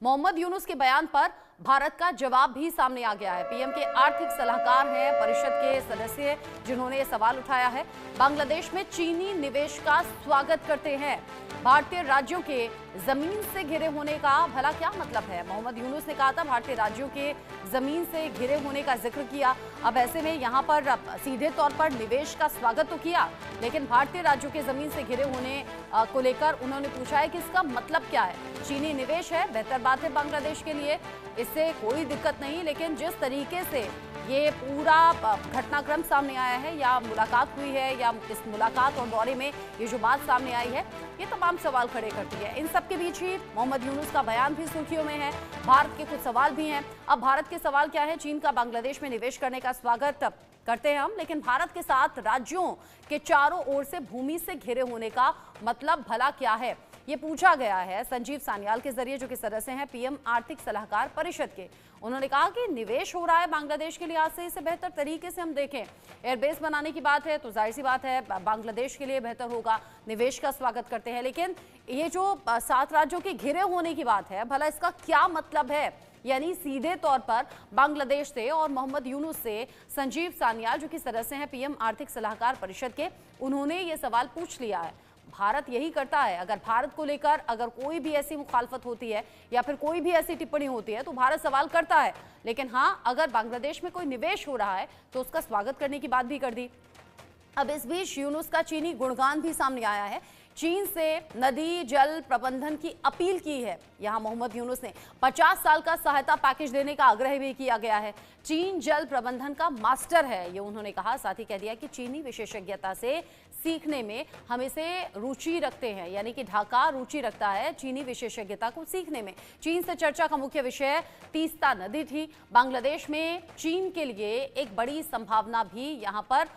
मोहम्मद यूनुस के बयान पर भारत का जवाब भी सामने आ गया है। पीएम के आर्थिक सलाहकार हैं, परिषद के सदस्य जिन्होंने ये सवाल उठाया है। बांग्लादेश में चीनी निवेश का स्वागत करते हैं। भारतीय राज्यों के जमीन से घिरे होने का भला क्या मतलब है? मोहम्मद यूनुस ने कहा था भारतीय राज्यों के जमीन से घिरे होने का जिक्र किया। अब ऐसे में यहाँ पर सीधे तौर पर निवेश का स्वागत तो किया, लेकिन भारतीय राज्यों के जमीन से घिरे होने को लेकर उन्होंने पूछा है कि इसका मतलब क्या है। चीनी निवेश है, बेहतर बात है बांग्लादेश के लिए, इससे कोई दिक्कत नहीं, लेकिन जिस तरीके से ये पूरा घटनाक्रम सामने आया है या मुलाकात हुई है या इस मुलाकात और दौरे में ये जो बात सामने आई है, ये तमाम सवाल खड़े करती है। इन सब के बीच ही मोहम्मद यूनुस का बयान भी सुर्खियों में है। भारत के कुछ सवाल भी हैं। अब भारत के सवाल क्या है? चीन का बांग्लादेश में निवेश करने का स्वागत करते हैं हम, लेकिन भारत के साथ राज्यों के चारों ओर से भूमि से घिरे होने का मतलब भला क्या है, ये पूछा गया है संजीव सान्याल के जरिए, जो कि सदस्य हैं पीएम आर्थिक सलाहकार परिषद के। उन्होंने कहा कि निवेश हो रहा है बांग्लादेश के लिहाज से, इसे बेहतर तरीके से हम देखें। एयरबेस बनाने की बात है तो जाहिर सी बात है बांग्लादेश के लिए बेहतर होगा, निवेश का स्वागत करते हैं। लेकिन ये जो 7 राज्यों के घिरे होने की बात है, भला इसका क्या मतलब है? यानी सीधे तौर पर बांग्लादेश से और मोहम्मद यूनुस से संजीव सान्याल, जो कि सदस्य हैं पीएम आर्थिक सलाहकार परिषद के, उन्होंने ये सवाल पूछ लिया है। भारत यही करता है, अगर भारत को लेकर अगर कोई भी ऐसी मुखालफत होती है या फिर कोई भी ऐसी टिप्पणी होती है तो भारत सवाल करता है, लेकिन हाँ, अगर बांग्लादेश में कोई निवेश हो रहा है तो उसका स्वागत करने की बात भी कर दी। अब इस बीच यूनुस का चीनी गुणगान भी सामने आया है। चीन से नदी जल प्रबंधन की अपील की है। यहां मोहम्मद यूनुस ने 50 साल का सहायता पैकेज देने का आग्रह भी किया गया है। चीन जल प्रबंधन का मास्टर है, ये उन्होंने कहा। साथ ही कह दिया कि चीनी विशेषज्ञता से सीखने में हम इसे रुचि रखते हैं, यानी कि ढाका रुचि रखता है चीनी विशेषज्ञता को सीखने में। चीन से चर्चा का मुख्य विषय तीस्ता नदी थी। बांग्लादेश में चीन के लिए एक बड़ी संभावना भी यहाँ पर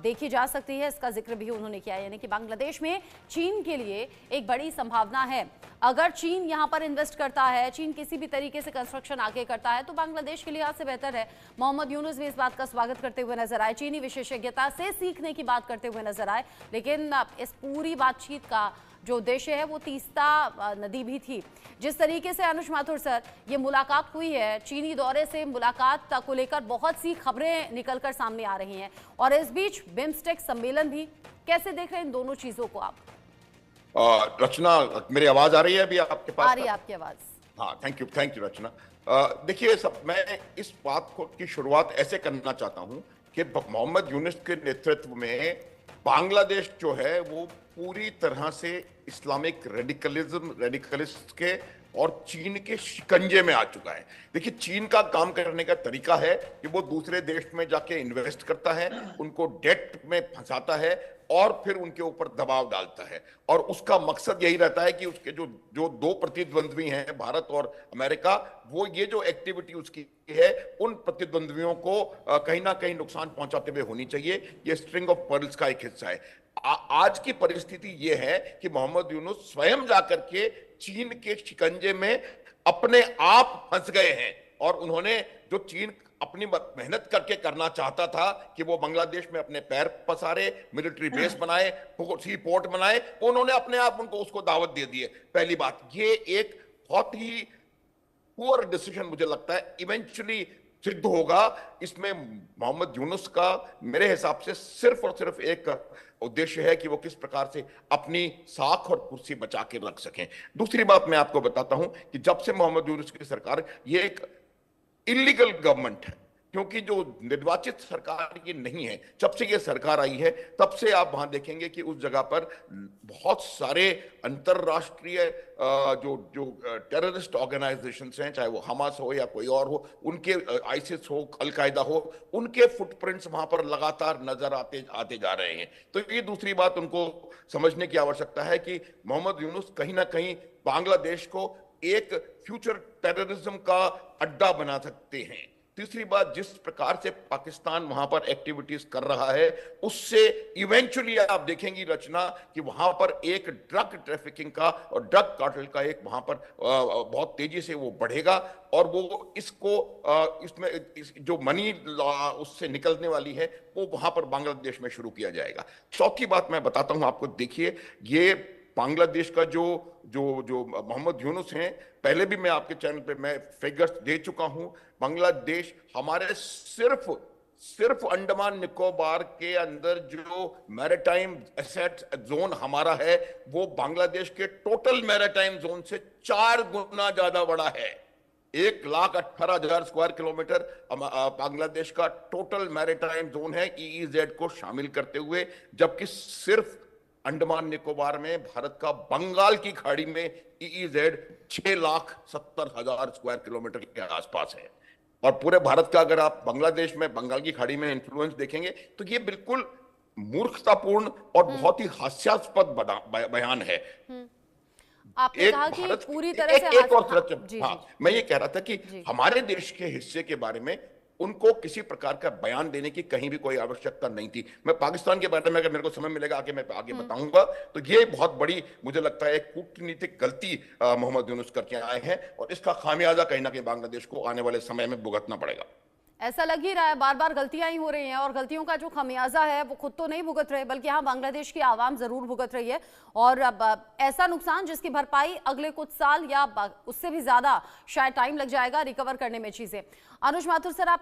देखी जा सकती है, इसका जिक्र भी उन्होंने किया, यानी कि बांग्लादेश में चीन के लिए एक बड़ी संभावना है। अगर चीन यहां पर इन्वेस्ट करता है, चीन किसी भी तरीके से कंस्ट्रक्शन आगे करता है, तो बांग्लादेश के लिहाज से बेहतर है। मोहम्मद यूनुस भी इस बात का स्वागत करते हुए नजर आए, चीनी विशेषज्ञता से सीखने की बात करते हुए नजर आए। लेकिन इस पूरी बातचीत का जो उद्देश्य है वो तीस्ता नदी भी थी। जिस तरीके से अनुज माथुर सर, ये मुलाकात हुई है, चीनी दौरे से मुलाकात को लेकर बहुत सी खबरें निकलकर सामने आ रही हैं, और इस बीच बिम्स्टेक सम्मेलन भी, कैसे देख रहे हैं इन दोनों चीजों को आप? रचना, मेरी आवाज आ रही है अभी आपके पास? आ रही है आपकी आवाज। हाँ, थैंक यू रचना। देखिए, मैं इस बात की शुरुआत ऐसे करना चाहता हूं कि मोहम्मद यूनुस के नेतृत्व में बांग्लादेश जो है वो पूरी तरह से इस्लामिक रेडिकलिस्ट के और चीन के शिकंजे में आ चुका है। देखिए, चीन का काम करने का तरीका है कि वो दूसरे देश में जाके इन्वेस्ट करता है, उनको डेट में फंसाता है और फिर उनके ऊपर दबाव डालता है, और उसका मकसद यही रहता है कि उसके जो दो प्रतिद्वंद्वी हैं, भारत और अमेरिका, वो ये जो एक्टिविटी उसकी है उन प्रतिद्वंद्वियों को कहीं ना कहीं नुकसान पहुंचाते हुए होनी चाहिए। ये स्ट्रिंग ऑफ पर्ल्स का एक हिस्सा है। आज की परिस्थिति ये है कि मोहम्मद यूनुस स्वयं जाकर के चीन के शिकंजे में अपने आप फंस गए हैं, और उन्होंने जो चीन अपनी मेहनत करके करना चाहता था कि वो बांग्लादेश में अपने पैर पसारे, मिलिट्री बेस बनाए, सी पोर्ट बनाए, उन्होंने अपने आप उसको दावत दे दी है। पहली बात, ये एक बहुत ही पुअर डिसीजन मुझे लगता है इवेंचुअली सिद्ध होगा। इसमें मोहम्मद यूनुस का मेरे हिसाब से सिर्फ और सिर्फ एक उद्देश्य है कि वो किस प्रकार से अपनी साख और कुर्सी बचा के रख सकें। दूसरी बात मैं आपको बताता हूं कि जब से मोहम्मद यूनुस की सरकार, ये एक इलीगल गवर्नमेंट है, क्योंकि जो निर्वाचित सरकार ये नहीं है, जब से ये सरकार आई है तब से आप वहां देखेंगे कि उस जगह पर बहुत सारे अंतरराष्ट्रीय जो टेररिस्ट ऑर्गेनाइजेशंस हैं, चाहे वो हमास हो या कोई और हो, उनके आईसिस हो, अलकायदा हो, उनके फुटप्रिंट्स वहां पर लगातार नजर आते जा रहे हैं। तो ये दूसरी बात उनको समझने की आवश्यकता है कि मोहम्मद यूनुस कहीं ना कहीं बांग्लादेश को एक फ्यूचर टेररिज्म का अड्डा बना सकते हैं। तीसरी बात, जिस प्रकार से पाकिस्तान वहां पर एक्टिविटीज कर रहा है, उससे इवेंचुअली आप देखेंगे रचना कि वहां पर एक ड्रग ट्रैफिकिंग का और ड्रग कार्टेल का एक वहां पर बहुत तेजी से वो बढ़ेगा, और वो इसमें जो मनी उससे निकलने वाली है वो वहां पर बांग्लादेश में शुरू किया जाएगा। चौथी बात मैं बताता हूं आपको, देखिए, ये बांग्लादेश का जो जो जो मोहम्मद यूनुस हैं, पहले भी मैं आपके चैनल पे मैं फिगर्स दे चुका हूं। बांग्लादेश हमारे सिर्फ अंडमान निकोबार के अंदर जो मैरिटाइम एसेट जोन हमारा है, वो बांग्लादेश के टोटल मैरिटाइम जोन से 4 गुना ज्यादा बड़ा है। 1,18,000 स्क्वायर किलोमीटर बांग्लादेश का टोटल मैरिटाइम जोन है, ईईजेड को शामिल करते हुए, जबकि सिर्फ अंडमान निकोबार में भारत का बंगाल की खाड़ी में ईईजेड 6,70,000 स्क्वायर किलोमीटर के आसपास है। और पूरे भारत का अगर आप बांग्लादेश में बंगाल की खाड़ी में इन्फ्लुएंस देखेंगे तो ये बिल्कुल मूर्खतापूर्ण और बहुत ही हास्यास्पद बयान है। आपने कहा कि भारत पूरी तरह से एक और जी, हाँ, जी, मैं ये कह रहा था कि हमारे देश के हिस्से के बारे में उनको किसी प्रकार का बयान देने की कहीं भी कोई आवश्यकता नहीं थी। मैं पाकिस्तान के बारे में अगर मेरे को समय मिलेगा आगे मैं आगे बताऊंगा, तो ये बहुत बड़ी मुझे लगता है एक कूटनीतिक गलती मोहम्मद यूनुस करके आए हैं, और इसका खामियाजा कहीं ना कहीं बांग्लादेश को आने वाले समय में भुगतना पड़ेगा। ऐसा लग ही रहा है, बार बार गलतियां ही हो रही हैं, और गलतियों का जो खमियाजा है वो खुद तो नहीं भुगत रहे, बल्कि यहाँ बांग्लादेश की आवाम जरूर भुगत रही है। और अब ऐसा नुकसान जिसकी भरपाई अगले कुछ साल या उससे भी ज्यादा शायद टाइम लग जाएगा रिकवर करने में चीजें। अनुज माथुर सर, आप